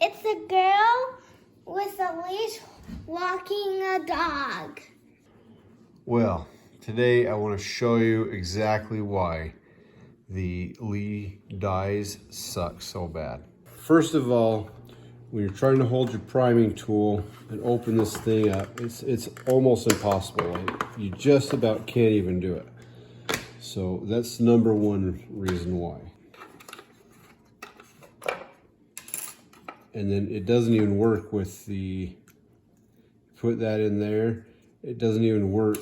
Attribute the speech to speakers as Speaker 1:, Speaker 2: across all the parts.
Speaker 1: It's a girl with a leash walking a dog.
Speaker 2: Well, today I want to show you exactly why the Lee dies suck so bad. First of all, when you're trying to hold your priming tool and open this thing up, it's almost impossible. Like, you just about can't even do it. So that's number one reason why. And then it doesn't even work with the, put that in there, it doesn't even work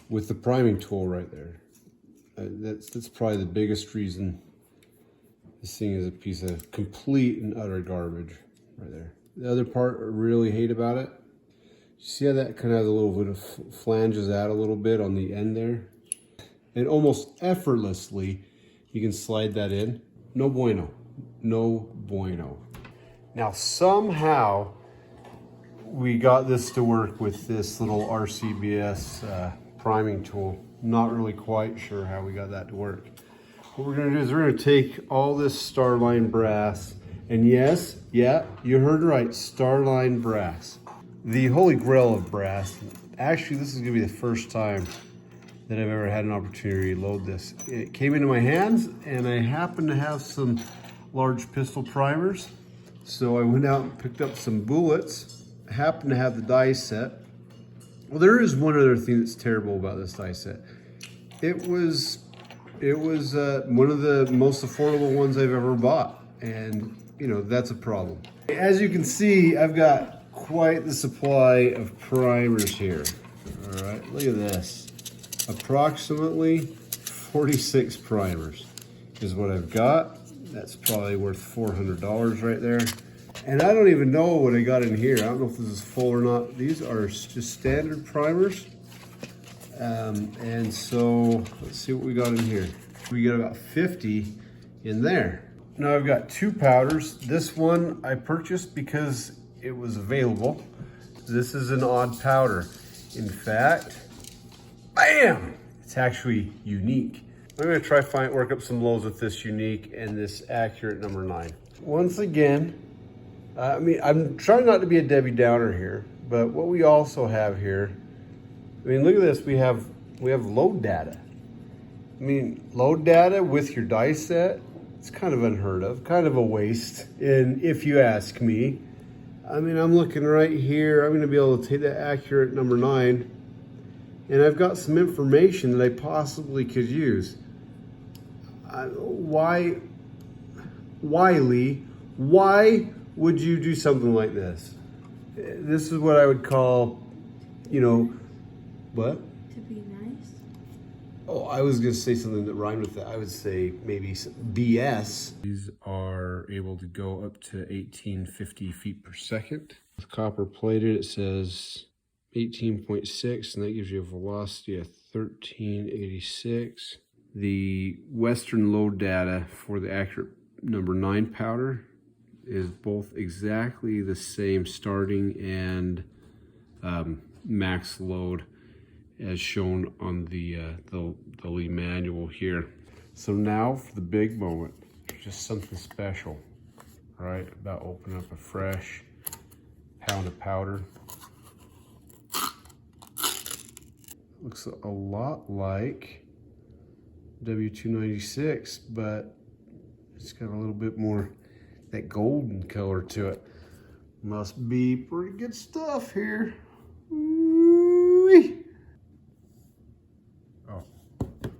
Speaker 2: with the priming tool right there. That's probably the biggest reason this thing is a piece of complete and utter garbage right there. The other part I really hate about it, you see how that kind of has a little bit of flanges out a little bit on the end there? And almost effortlessly, you can slide that in. No bueno, no bueno. Now somehow we got this to work with this little RCBS priming tool. Not really quite sure how we got that to work. What we're gonna do is we're gonna take all this Starline brass, and yes, yeah, you heard right, Starline brass. The holy grail of brass. Actually, this is gonna be the first time that I've ever had an opportunity to load this. It came into my hands and I happened to have some large pistol primers. So I went out and picked up some bullets, happened to have the die set. Well, there is one other thing that's terrible about this die set. It was one of the most affordable ones I've ever bought. And you know, that's a problem. As you can see, I've got quite the supply of primers here. All right, look at this. Approximately 46 primers is what I've got. That's probably worth $400 right there. And I don't even know what I got in here. I don't know if this is full or not. These are just standard primers. And so let's see what we got in here. We got about 50 in there. Now I've got two powders. This one I purchased because it was available. This is an odd powder. In fact, bam! It's actually unique. I'm gonna try work up some lows with this unique and this accurate number 9. Once again, I mean, I'm trying not to be a Debbie Downer here, but what we also have here, I mean, look at this. We have load data. I mean, load data with your die set, it's kind of unheard of, kind of a waste. And if you ask me, I mean, I'm looking right here. I'm gonna be able to take that accurate number 9, and I've got some information that I possibly could use. Why, Lee? Why would you do something like this? This is what I would call, you know, what?
Speaker 3: To be nice?
Speaker 2: Oh, I was gonna say something that rhymed with that. I would say maybe some BS. These are able to go up to 1850 feet per second. With copper plated, it says 18.6, and that gives you a velocity of 1386. The Western load data for the accurate number 9 powder is both exactly the same starting and max load as shown on the Lee manual here. So now for the big moment, just something special, all right? About opening up a fresh pound of powder. Looks a lot like W296, but it's got a little bit more that golden color to it. Must be pretty good stuff here. Ooh-wee. Oh,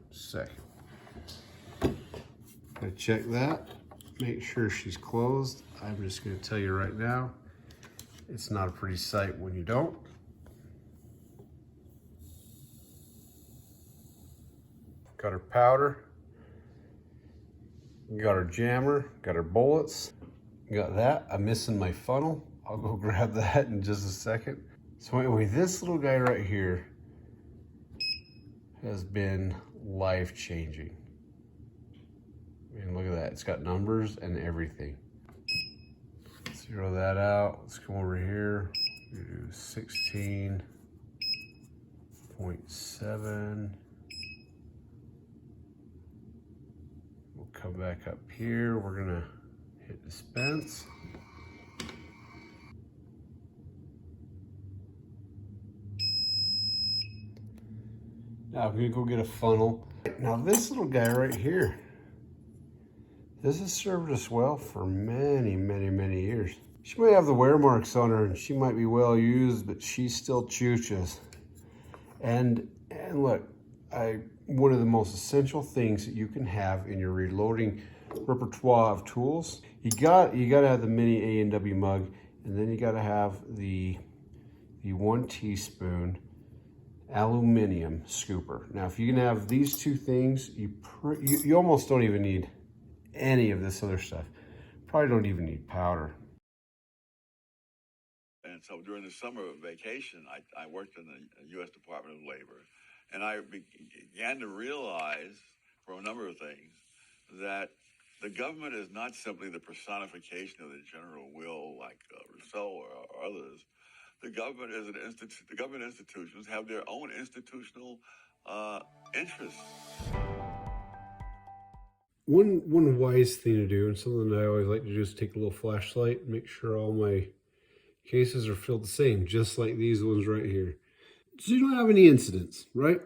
Speaker 2: second. Gonna check that, make sure she's closed. I'm just gonna tell you right now, it's not a pretty sight when you don't. Got her powder, got her jammer, got her bullets, got that. I'm missing my funnel. I'll go grab that in just a second. So anyway, this little guy right here has been life-changing. I mean, look at that. It's got numbers and everything. Zero that out. Let's come over here. We do 16.7. We'll come back up here. We're gonna hit dispense. Now I'm gonna go get a funnel. Now this little guy right here, this has served us well for many, many, many years. She might have the wear marks on her and she might be well used, but she still chooches. And look, one of the most essential things that you can have in your reloading repertoire of tools, you got to have the mini A&W mug, and then you got to have the 1 teaspoon aluminum scooper. Now, if you can have these two things, you almost don't even need any of this other stuff. Probably don't even need powder.
Speaker 3: And so during the summer vacation, I worked in the U.S. Department of Labor, and I began to realize, from a number of things, that the government is not simply the personification of the general will, like Rousseau or others. The government is an institution. The government institutions have their own institutional interests.
Speaker 2: One wise thing to do, and something that I always like to do, is take a little flashlight and make sure all my cases are filled the same, just like these ones right here. So you don't have any incidents, right?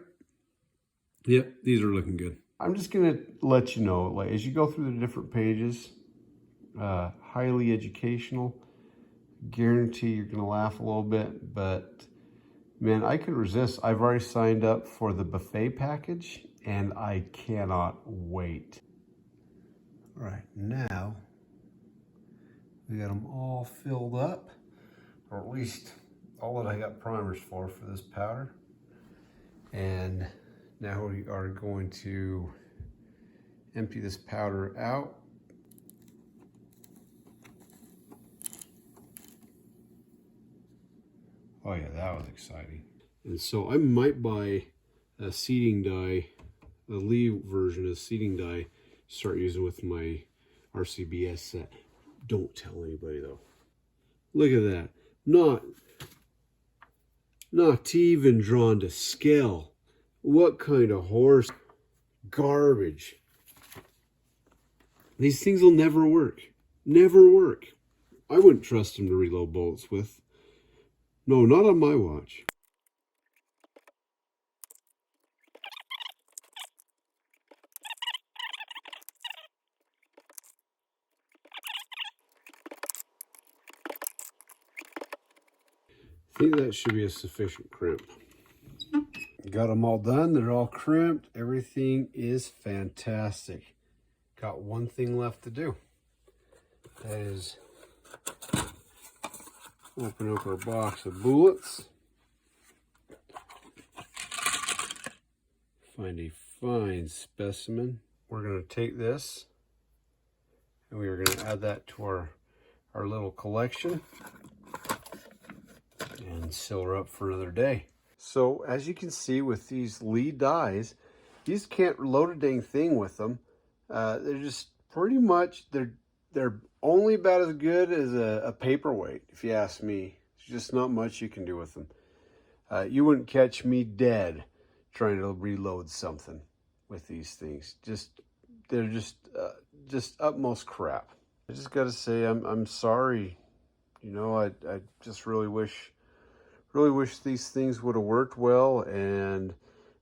Speaker 2: Yep, these are looking good. I'm just gonna let you know, like, as you go through the different pages, highly educational. Guarantee you're gonna laugh a little bit, but man, I could resist. I've already signed up for the buffet package and I cannot wait. All right, now we got them all filled up, or at least all that I got primers for this powder. And now we are going to empty this powder out. Oh yeah, that was exciting. And so I might buy a seeding dye, a Lee version of seeding dye, start using with my RCBS set. Don't tell anybody though. Look at that. Not even drawn to scale. What kind of horse garbage? These things will never work. Never work. I wouldn't trust them to reload bullets with. No, not on my watch. I think that should be a sufficient crimp. Got them all done. They're all crimped. Everything is fantastic. Got one thing left to do. That is open up our box of bullets. Find a fine specimen. We're going to take this and we are going to add that to our little collection and seal her up for another day. So as you can see with these Lee dies, these can't load a dang thing with them. They're just pretty much, they're only about as good as a paperweight, if you ask me. There's just not much you can do with them. You wouldn't catch me dead trying to reload something with these things. They're just utmost crap. I just got to say, I'm sorry. You know, I just really wish these things would have worked well and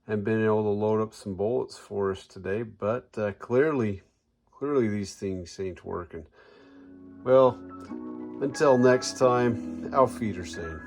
Speaker 2: been able to load up some bullets for us today. But clearly these things ain't working. Well, until next time, auf Wiedersehen.